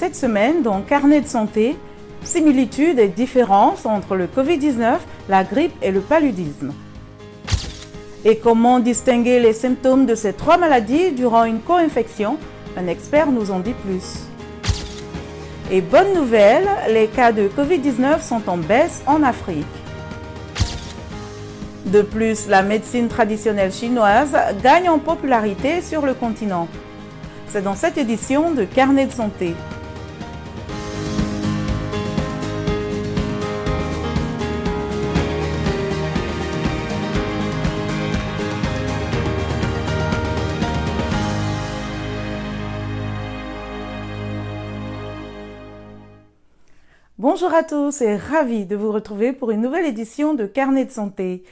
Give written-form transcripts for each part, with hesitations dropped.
cette semaine dans Carnet de santé, similitudes et différences entre le Covid-19, la grippe et le paludisme. Et comment distinguer les symptômes de ces trois maladies durant une co-infection? Un expert nous en dit plus. Et bonne nouvelle, les cas de Covid-19 sont en baisse en Afrique. De plus, la médecine traditionnelle chinoise gagne en popularité sur le continent. C'est dans cette édition de Carnet de santé. Bonjour à tous et ravi de vous retrouver pour une nouvelle édition de Carnet de santé.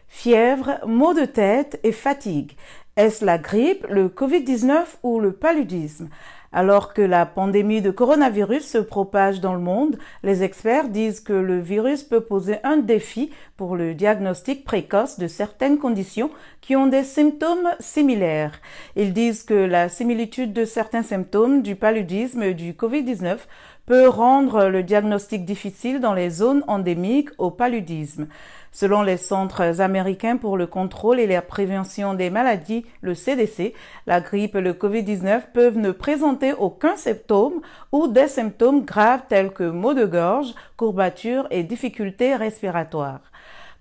Fièvre, maux de tête et fatigue. Est-ce la grippe, le Covid-19 ou le paludisme? Alors que la pandémie de coronavirus se propage dans le monde, les experts disent que le virus peut poser un défi pour le diagnostic précoce de certaines conditions qui ont des symptômes similaires. Ils disent que la similitude de certains symptômes du paludisme et du Covid-19 peut rendre le diagnostic difficile dans les zones endémiques au paludisme. Selon les Centres américains pour le contrôle et la prévention des maladies, le CDC, la grippe et le Covid-19 peuvent ne présenter aucun symptôme ou des symptômes graves tels que maux de gorge, courbatures et difficultés respiratoires.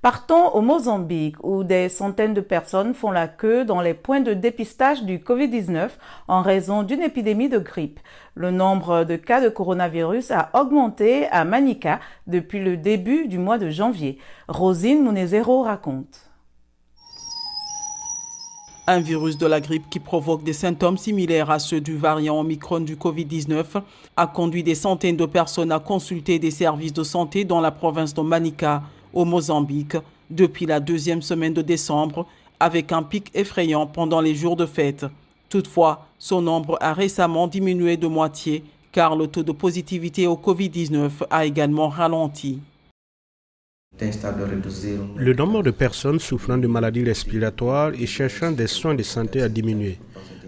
Partons au Mozambique, où des centaines de personnes font la queue dans les points de dépistage du Covid-19 en raison d'une épidémie de grippe. Le nombre de cas de coronavirus a augmenté à Manica depuis le début du mois de janvier. Rosine Munezero raconte. Un virus de la grippe qui provoque des symptômes similaires à ceux du variant Omicron du Covid-19 a conduit des centaines de personnes à consulter des services de santé dans la province de Manica, au Mozambique, depuis la deuxième semaine de décembre, avec un pic effrayant pendant les jours de fête. Toutefois, son nombre a récemment diminué de moitié, car le taux de positivité au Covid-19 a également ralenti. Le nombre de personnes souffrant de maladies respiratoires et cherchant des soins de santé a diminué.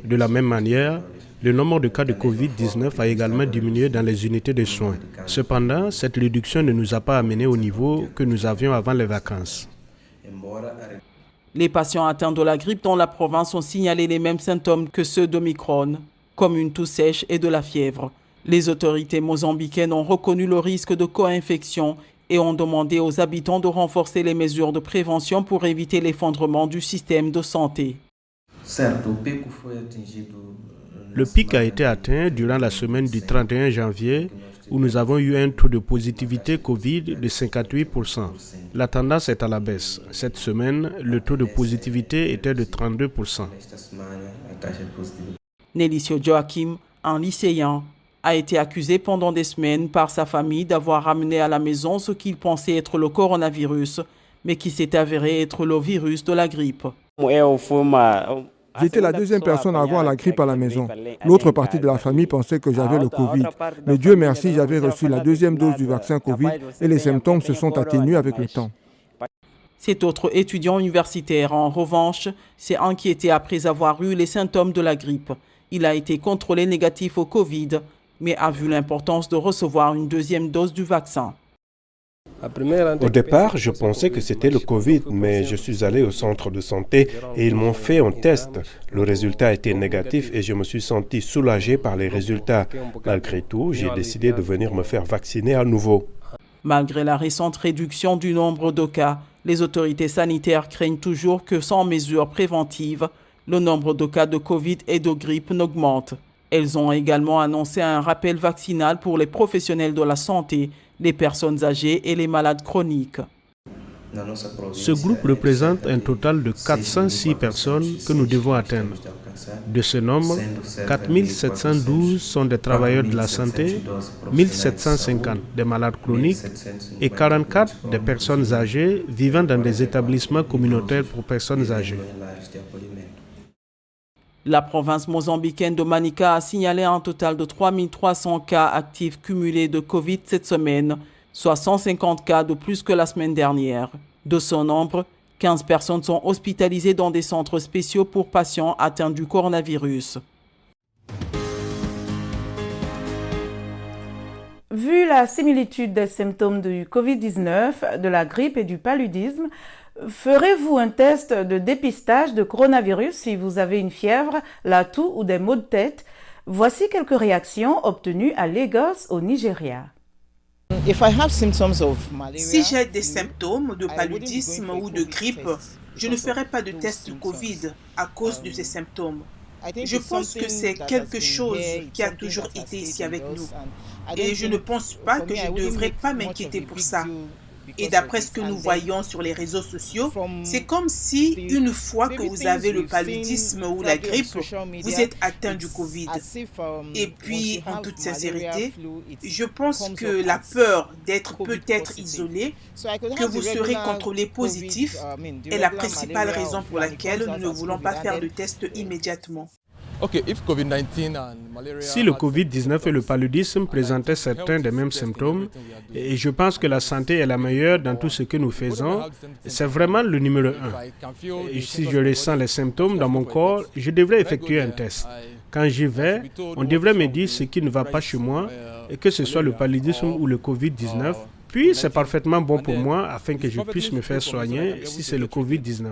De la même manière, le nombre de cas de Covid-19 a également diminué dans les unités de soins. Cependant, cette réduction ne nous a pas amenés au niveau que nous avions avant les vacances. Les patients atteints de la grippe dans la province ont signalé les mêmes symptômes que ceux d'Omicron, comme une toux sèche et de la fièvre. Les autorités mozambicaines ont reconnu le risque de co-infection et ont demandé aux habitants de renforcer les mesures de prévention pour éviter l'effondrement du système de santé. Le pic a été atteint durant la semaine du 31 janvier où nous avons eu un taux de positivité Covid de 58%. La tendance est à la baisse. Cette semaine, le taux de positivité était de 32%. Nélicio Joachim, un lycéen, a été accusé pendant des semaines par sa famille d'avoir ramené à la maison ce qu'il pensait être le coronavirus, mais qui s'est avéré être le virus de la grippe. J'étais la deuxième personne à avoir la grippe à la maison. L'autre partie de la famille pensait que j'avais le Covid. Mais Dieu merci, j'avais reçu la deuxième dose du vaccin Covid et les symptômes se sont atténués avec le temps. Cet autre étudiant universitaire, en revanche, s'est inquiété après avoir eu les symptômes de la grippe. Il a été contrôlé négatif au Covid, mais a vu l'importance de recevoir une deuxième dose du vaccin. Au départ, je pensais que c'était le Covid, mais je suis allé au centre de santé et ils m'ont fait un test. Le résultat était négatif et je me suis senti soulagé par les résultats. Malgré tout, j'ai décidé de venir me faire vacciner à nouveau. Malgré la récente réduction du nombre de cas, les autorités sanitaires craignent toujours que sans mesures préventives, le nombre de cas de Covid et de grippe n'augmente. Elles ont également annoncé un rappel vaccinal pour les professionnels de la santé, les personnes âgées et les malades chroniques. Ce groupe représente un total de 406 personnes que nous devons atteindre. De ce nombre, 4712 sont des travailleurs de la santé, 1750 des malades chroniques et 44 des personnes âgées vivant dans des établissements communautaires pour personnes âgées. La province mozambicaine de Manica a signalé un total de 3300 cas actifs cumulés de Covid cette semaine, soit 150 cas de plus que la semaine dernière. De ce nombre, 15 personnes sont hospitalisées dans des centres spéciaux pour patients atteints du coronavirus. Vu la similitude des symptômes du Covid-19, de la grippe et du paludisme, ferez-vous un test de dépistage de coronavirus si vous avez une fièvre, la toux ou des maux de tête? Voici quelques réactions obtenues à Lagos, au Nigeria. Si j'ai des symptômes de paludisme ou de grippe, je ne ferai pas de test de Covid à cause de ces symptômes. Je pense que c'est quelque chose qui a toujours été ici avec nous. Et je ne pense pas que je ne devrais pas m'inquiéter pour ça. Et d'après ce que nous voyons sur les réseaux sociaux, c'est comme si une fois que vous avez le paludisme ou la grippe, vous êtes atteint du Covid. Et puis, en toute sincérité, je pense que la peur d'être peut-être isolé, que vous serez contrôlé positif, est la principale raison pour laquelle nous ne voulons pas faire de test immédiatement. Si le Covid-19 et le paludisme présentaient certains des mêmes symptômes, et je pense que la santé est la meilleure dans tout ce que nous faisons, c'est vraiment le numéro 1. Et si je ressens les symptômes dans mon corps, je devrais effectuer un test. Quand j'y vais, on devrait me dire ce qui ne va pas chez moi, et que ce soit le paludisme ou le Covid-19. Puis, c'est parfaitement bon pour moi afin que je puisse me faire soigner si c'est le Covid-19.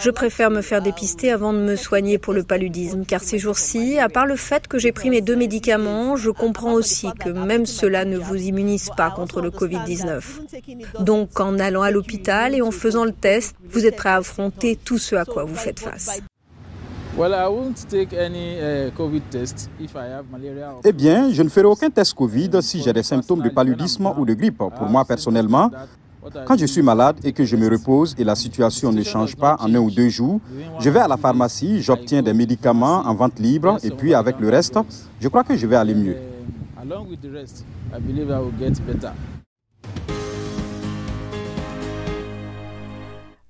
Je préfère me faire dépister avant de me soigner pour le paludisme, car ces jours-ci, à part le fait que j'ai pris mes 2 médicaments, je comprends aussi que même cela ne vous immunise pas contre le Covid-19. Donc, en allant à l'hôpital et en faisant le test, vous êtes prêt à affronter tout ce à quoi vous faites face. Eh bien, je ne ferai aucun test Covid si j'ai des symptômes de paludisme ou de grippe. Pour moi, personnellement, quand je suis malade et que je me repose et la situation ne change pas en 1 ou 2 jours, je vais à la pharmacie, j'obtiens des médicaments en vente libre et puis avec le reste, je crois que je vais aller mieux.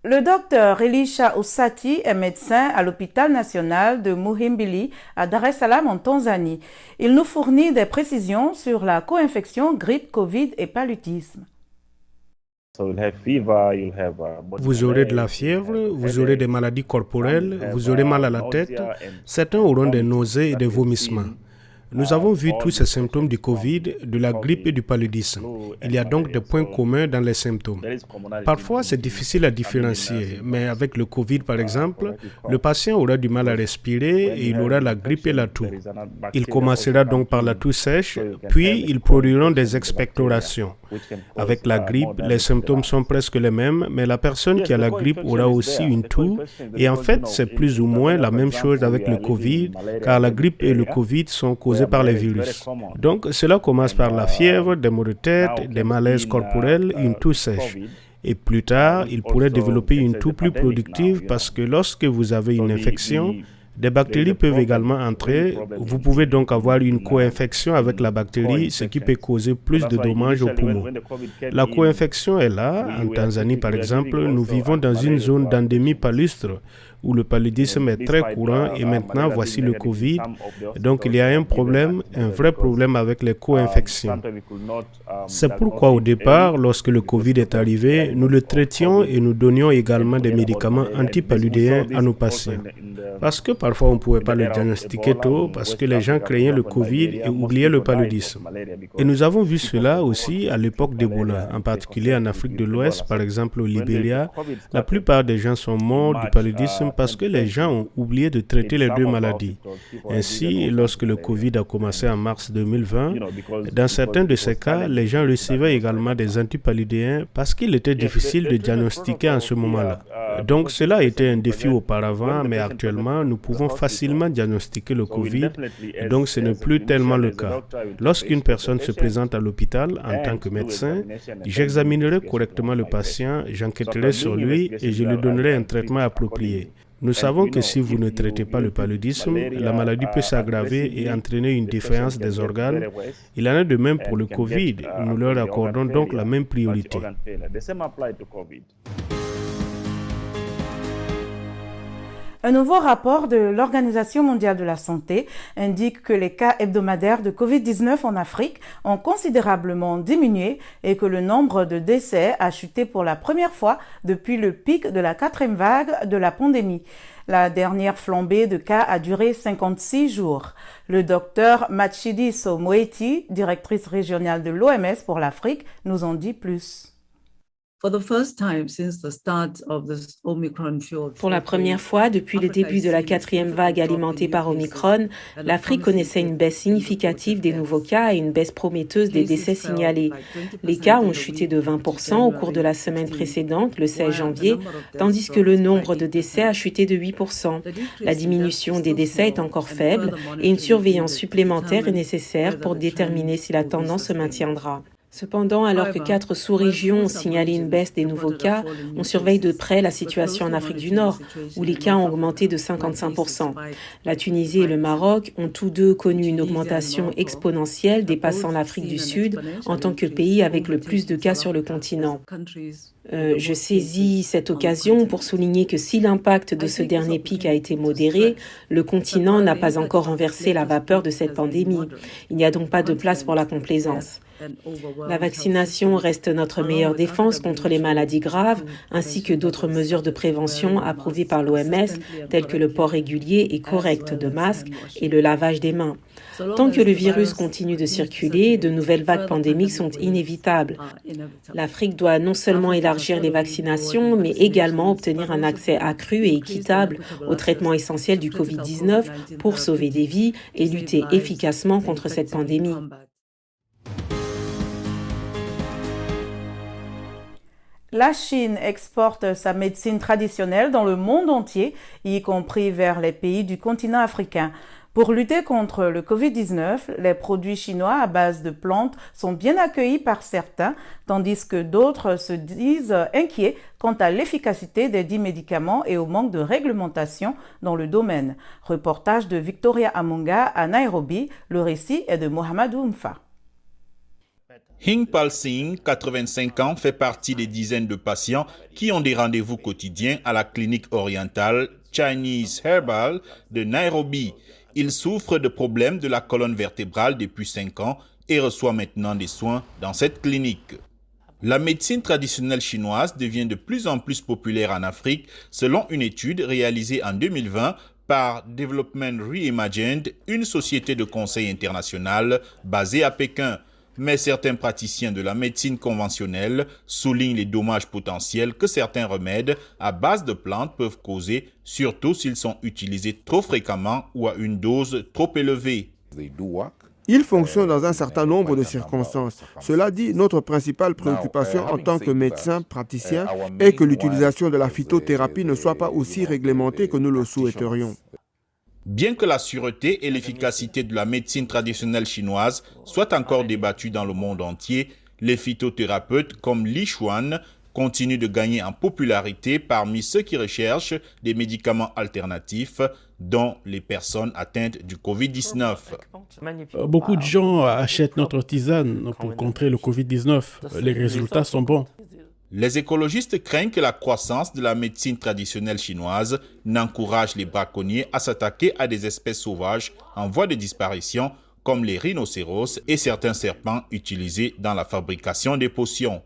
Le docteur Elisha Ossati est médecin à l'hôpital national de Muhimbili à Dar es Salaam en Tanzanie. Il nous fournit des précisions sur la co-infection grippe, Covid et paludisme. Vous aurez de la fièvre, vous aurez des maladies corporelles, vous aurez mal à la tête, certains auront des nausées et des vomissements. Nous avons vu tous ces symptômes du Covid, de la grippe et du paludisme. Il y a donc des points communs dans les symptômes. Parfois, c'est difficile à différencier, mais avec le Covid, par exemple, le patient aura du mal à respirer et il aura la grippe et la toux. Il commencera donc par la toux sèche, puis ils produiront des expectorations. Avec la grippe, les symptômes sont presque les mêmes, mais la personne qui a la grippe aura aussi une toux. Et en fait, c'est plus ou moins la même chose avec le Covid, car la grippe et le Covid sont causés par les virus. Donc, cela commence par la fièvre, des maux de tête, des malaises corporels, une toux sèche. Et plus tard, il pourrait développer une toux plus productive parce que lorsque vous avez une infection, des bactéries peuvent également entrer. Vous pouvez donc avoir une co-infection avec la bactérie, ce qui peut causer plus de dommages aux poumons. La co-infection est là. En Tanzanie, par exemple, nous vivons dans une zone d'endémie palustre où le paludisme est très courant et maintenant voici le Covid. Donc il y a un problème, un vrai problème avec les co-infections. C'est pourquoi au départ, lorsque le Covid est arrivé, nous le traitions et nous donnions également des médicaments antipaludéens à nos patients. Parce que parfois on ne pouvait pas le diagnostiquer tôt parce que les gens craignaient le Covid et oubliaient le paludisme. Et nous avons vu cela aussi à l'époque d'Ebola, en particulier en Afrique de l'Ouest, par exemple au Libéria. La plupart des gens sont morts du paludisme parce que les gens ont oublié de traiter les 2 maladies. Ainsi, lorsque le Covid a commencé en mars 2020, dans certains de ces cas, les gens recevaient également des antipaludéens parce qu'il était difficile de diagnostiquer en ce moment-là. Donc cela a été un défi auparavant, mais actuellement, nous pouvons facilement diagnostiquer le Covid, et donc ce n'est plus tellement le cas. Lorsqu'une personne se présente à l'hôpital en tant que médecin, j'examinerai correctement le patient, j'enquêterai sur lui et je lui donnerai un traitement approprié. Nous savons que si vous ne traitez pas le paludisme, la maladie peut s'aggraver et entraîner une défaillance des organes. Il en est de même pour le Covid. Nous leur accordons donc la même priorité. Un nouveau rapport de l'Organisation mondiale de la santé indique que les cas hebdomadaires de Covid-19 en Afrique ont considérablement diminué et que le nombre de décès a chuté pour la première fois depuis le pic de la 4e vague de la pandémie. La dernière flambée de cas a duré 56 jours. Le docteur Matshidiso Moeti, directrice régionale de l'OMS pour l'Afrique, nous en dit plus. Pour la première fois depuis le début de la 4e vague alimentée par Omicron, l'Afrique connaissait une baisse significative des nouveaux cas et une baisse prometteuse des décès signalés. Les cas ont chuté de 20% au cours de la semaine précédente, le 16 janvier, tandis que le nombre de décès a chuté de 8%. La diminution des décès est encore faible et une surveillance supplémentaire est nécessaire pour déterminer si la tendance se maintiendra. Cependant, alors que 4 sous-régions ont signalé une baisse des nouveaux cas, on surveille de près la situation en Afrique du Nord, où les cas ont augmenté de 55%. La Tunisie et le Maroc ont tous deux connu une augmentation exponentielle, dépassant l'Afrique du Sud en tant que pays avec le plus de cas sur le continent. Je saisis cette occasion pour souligner que si l'impact de ce dernier pic a été modéré, le continent n'a pas encore renversé la vapeur de cette pandémie. Il n'y a donc pas de place pour la complaisance. La vaccination reste notre meilleure défense contre les maladies graves, ainsi que d'autres mesures de prévention approuvées par l'OMS, telles que le port régulier et correct de masques et le lavage des mains. Tant que le virus continue de circuler, de nouvelles vagues pandémiques sont inévitables. L'Afrique doit non seulement élargir les vaccinations, mais également obtenir un accès accru et équitable aux traitements essentiels du Covid-19 pour sauver des vies et lutter efficacement contre cette pandémie. La Chine exporte sa médecine traditionnelle dans le monde entier, y compris vers les pays du continent africain. Pour lutter contre le Covid-19, les produits chinois à base de plantes sont bien accueillis par certains, tandis que d'autres se disent inquiets quant à l'efficacité des dits médicaments et au manque de réglementation dans le domaine. Reportage de Victoria Amunga à Nairobi, le récit est de Mohamedou Mfa. Hingpal Singh, 85 ans, fait partie des dizaines de patients qui ont des rendez-vous quotidiens à la clinique orientale Chinese Herbal de Nairobi. Il souffre de problèmes de la colonne vertébrale depuis 5 ans et reçoit maintenant des soins dans cette clinique. La médecine traditionnelle chinoise devient de plus en plus populaire en Afrique selon une étude réalisée en 2020 par Development Reimagined, une société de conseil internationale basée à Pékin. Mais certains praticiens de la médecine conventionnelle soulignent les dommages potentiels que certains remèdes à base de plantes peuvent causer, surtout s'ils sont utilisés trop fréquemment ou à une dose trop élevée. Ils fonctionnent dans un certain nombre de circonstances. Cela dit, notre principale préoccupation en tant que médecin praticien est que l'utilisation de la phytothérapie ne soit pas aussi réglementée que nous le souhaiterions. Bien que la sûreté et l'efficacité de la médecine traditionnelle chinoise soient encore débattues dans le monde entier, les phytothérapeutes comme Li Xuan continuent de gagner en popularité parmi ceux qui recherchent des médicaments alternatifs, dont les personnes atteintes du Covid-19. Beaucoup de gens achètent notre tisane pour contrer le Covid-19. Les résultats sont bons. Les écologistes craignent que la croissance de la médecine traditionnelle chinoise n'encourage les braconniers à s'attaquer à des espèces sauvages en voie de disparition comme les rhinocéros et certains serpents utilisés dans la fabrication des potions.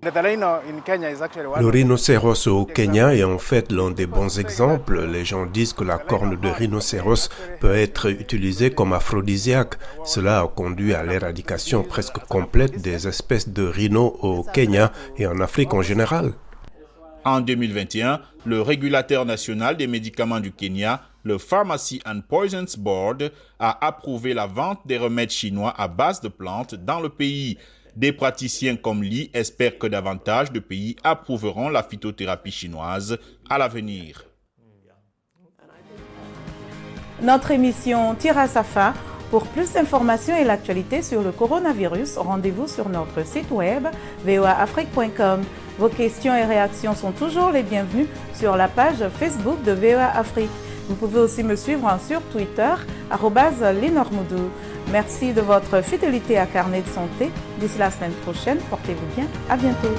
Le rhinocéros au Kenya est en fait l'un des bons exemples. Les gens disent que la corne de rhinocéros peut être utilisée comme aphrodisiaque. Cela a conduit à l'éradication presque complète des espèces de rhinos au Kenya et en Afrique en général. En 2021, le régulateur national des médicaments du Kenya, le Pharmacy and Poisons Board, a approuvé la vente des remèdes chinois à base de plantes dans le pays. Des praticiens comme Li espèrent que davantage de pays approuveront la phytothérapie chinoise à l'avenir. Notre émission tire à sa fin. Pour plus d'informations et l'actualité sur le coronavirus, rendez-vous sur notre site web voaafrique.com. Vos questions et réactions sont toujours les bienvenues sur la page Facebook de VOA Afrique. Vous pouvez aussi me suivre sur Twitter, @Lenormoudou. Merci de votre fidélité à Carnet de santé. D'ici la semaine prochaine, portez-vous bien. À bientôt.